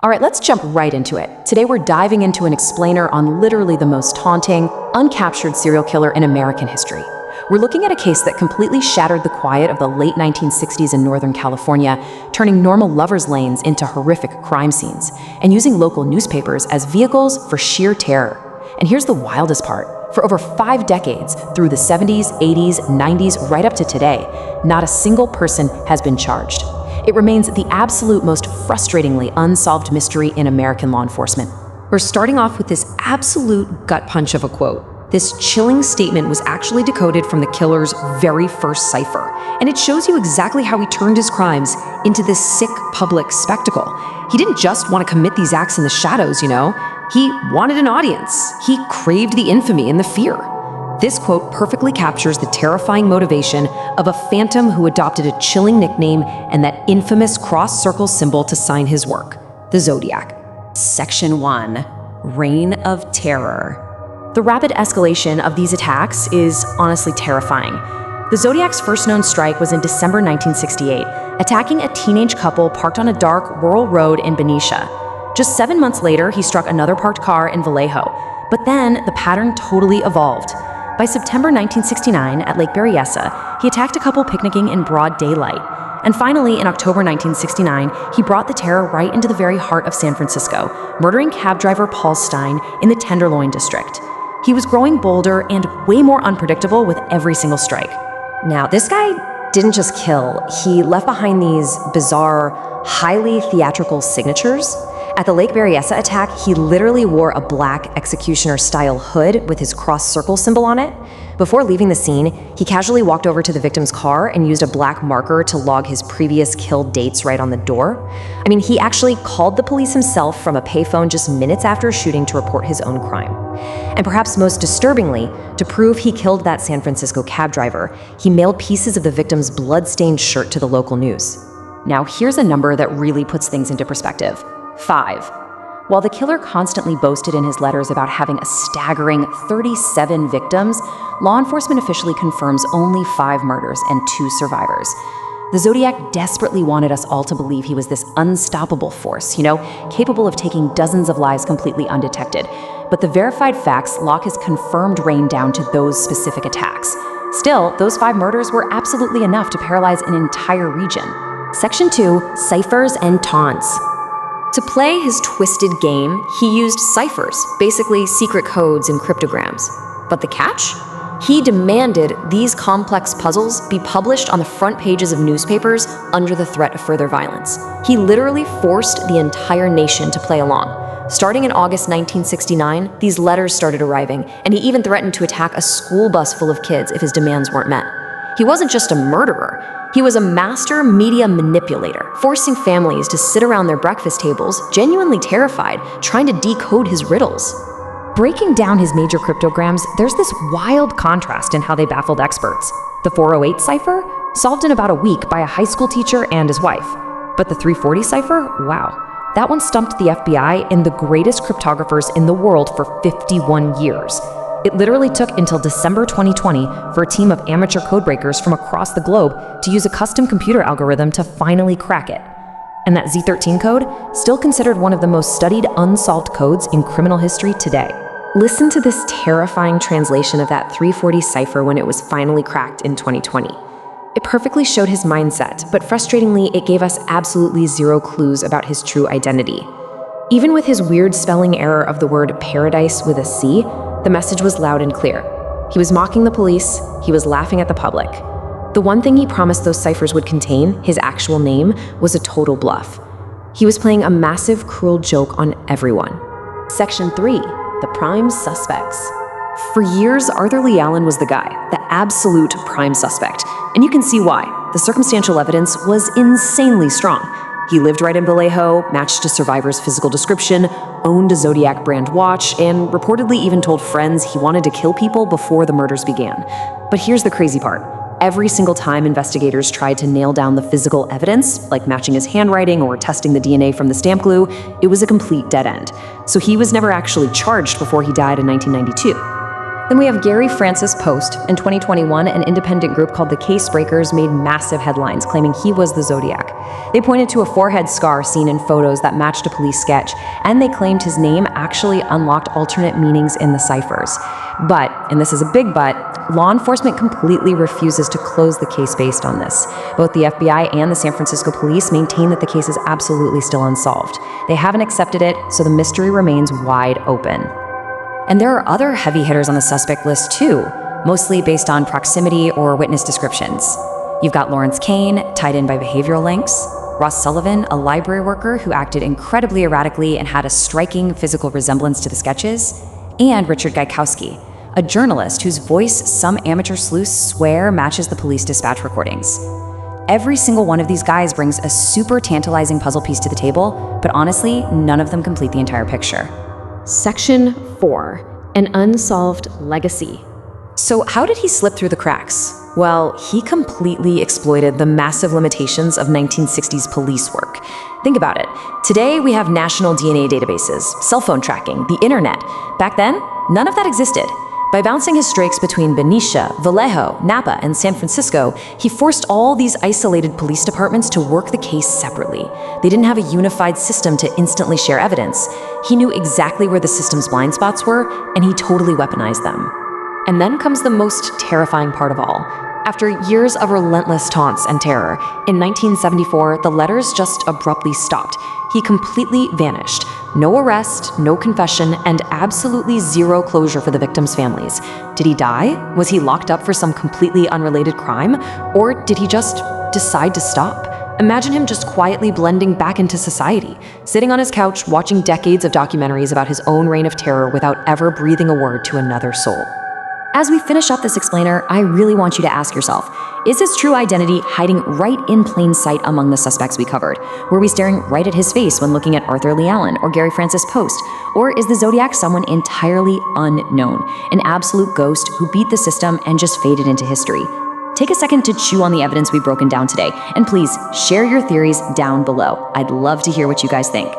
All right, let's jump right into it. Today we're diving into an explainer on literally the most haunting, uncaptured serial killer in American history. We're looking at a case that completely shattered the quiet of the late 1960s in Northern California, turning normal lovers' lanes into horrific crime scenes, and using local newspapers as vehicles for sheer terror. And here's the wildest part. For over 5 decades, through the 70s, 80s, 90s, right up to today, not a single person has been charged. It remains the absolute most frustratingly unsolved mystery in American law enforcement. We're starting off with this absolute gut punch of a quote. This chilling statement was actually decoded from the killer's very first cipher, and it shows you exactly how he turned his crimes into this sick public spectacle. He didn't just want to commit these acts in the shadows, you know. He wanted an audience. He craved the infamy and the fear. This quote perfectly captures the terrifying motivation of a phantom who adopted a chilling nickname and that infamous cross-circle symbol to sign his work, the Zodiac. Section 1, Reign of Terror. The rapid escalation of these attacks is honestly terrifying. The Zodiac's first known strike was in December 1968, attacking a teenage couple parked on a dark rural road in Benicia. Just 7 months later, he struck another parked car in Vallejo. But then the pattern totally evolved. By September 1969, at Lake Berryessa, he attacked a couple picnicking in broad daylight. And finally, in October 1969, he brought the terror right into the very heart of San Francisco, murdering cab driver Paul Stein in the Tenderloin district. He was growing bolder and way more unpredictable with every single strike. Now, this guy didn't just kill, he left behind these bizarre, highly theatrical signatures. At the Lake Berryessa attack, he literally wore a black executioner-style hood with his cross-circle symbol on it. Before leaving the scene, he casually walked over to the victim's car and used a black marker to log his previous kill dates right on the door. I mean, he actually called the police himself from a payphone just minutes after shooting to report his own crime. And perhaps most disturbingly, to prove he killed that San Francisco cab driver, he mailed pieces of the victim's blood-stained shirt to the local news. Now, here's a number that really puts things into perspective. 5. While the killer constantly boasted in his letters about having a staggering 37 victims, law enforcement officially confirms only 5 murders and 2 survivors. The Zodiac desperately wanted us all to believe he was this unstoppable force, capable of taking dozens of lives completely undetected. But the verified facts lock his confirmed reign down to those specific attacks. Still, those 5 murders were absolutely enough to paralyze an entire region. Section 2, Ciphers and Taunts. To play his twisted game, he used ciphers, basically secret codes and cryptograms. But the catch? He demanded these complex puzzles be published on the front pages of newspapers under the threat of further violence. He literally forced the entire nation to play along. Starting in August 1969, these letters started arriving, and he even threatened to attack a school bus full of kids if his demands weren't met. He wasn't just a murderer. He was a master media manipulator, forcing families to sit around their breakfast tables, genuinely terrified, trying to decode his riddles. Breaking down his major cryptograms, there's this wild contrast in how they baffled experts. The 408 cipher, solved in about a week by a high school teacher and his wife. But the 340 cipher, wow, that one stumped the FBI and the greatest cryptographers in the world for 51 years. It literally took until December 2020 for a team of amateur codebreakers from across the globe to use a custom computer algorithm to finally crack it. And that Z13 code, still considered one of the most studied unsolved codes in criminal history today. Listen to this terrifying translation of that 340 cipher when it was finally cracked in 2020. It perfectly showed his mindset, but frustratingly, it gave us absolutely zero clues about his true identity. Even with his weird spelling error of the word paradise with a C, the message was loud and clear. He was mocking the police, he was laughing at the public. The one thing he promised those ciphers would contain, his actual name, was a total bluff. He was playing a massive, cruel joke on everyone. Section 3, the prime suspects. For years, Arthur Lee Allen was the guy, the absolute prime suspect. And you can see why. The circumstantial evidence was insanely strong. He lived right in Vallejo, matched a survivor's physical description, owned a Zodiac brand watch, and reportedly even told friends he wanted to kill people before the murders began. But here's the crazy part. Every single time investigators tried to nail down the physical evidence, like matching his handwriting or testing the DNA from the stamp glue, it was a complete dead end. So he was never actually charged before he died in 1992. Then we have Gary Francis Post. In 2021, an independent group called the Case Breakers made massive headlines claiming he was the Zodiac. They pointed to a forehead scar seen in photos that matched a police sketch, and they claimed his name actually unlocked alternate meanings in the ciphers. But, and this is a big but, law enforcement completely refuses to close the case based on this. Both the FBI and the San Francisco police maintain that the case is absolutely still unsolved. They haven't accepted it, so the mystery remains wide open. And there are other heavy hitters on the suspect list too, mostly based on proximity or witness descriptions. You've got Lawrence Kane, tied in by behavioral links, Ross Sullivan, a library worker who acted incredibly erratically and had a striking physical resemblance to the sketches, and Richard Gaikowski, a journalist whose voice some amateur sleuths swear matches the police dispatch recordings. Every single one of these guys brings a super tantalizing puzzle piece to the table, but honestly, none of them complete the entire picture. Section 4. An Unsolved Legacy. So how did he slip through the cracks? Well, he completely exploited the massive limitations of 1960s police work. Think about it. Today, we have national DNA databases, cell phone tracking, the internet. Back then, none of that existed. By bouncing his streaks between Benicia, Vallejo, Napa, and San Francisco, he forced all these isolated police departments to work the case separately. They didn't have a unified system to instantly share evidence. He knew exactly where the system's blind spots were, and he totally weaponized them. And then comes the most terrifying part of all. After years of relentless taunts and terror, in 1974, the letters just abruptly stopped. He completely vanished. No arrest, no confession, and absolutely zero closure for the victims' families. Did he die? Was he locked up for some completely unrelated crime? Or did he just decide to stop? Imagine him just quietly blending back into society, sitting on his couch watching decades of documentaries about his own reign of terror without ever breathing a word to another soul. As we finish up this explainer, I really want you to ask yourself, is his true identity hiding right in plain sight among the suspects we covered? Were we staring right at his face when looking at Arthur Lee Allen or Gary Francis Post? Or is the Zodiac someone entirely unknown, an absolute ghost who beat the system and just faded into history? Take a second to chew on the evidence we've broken down today, and please share your theories down below. I'd love to hear what you guys think.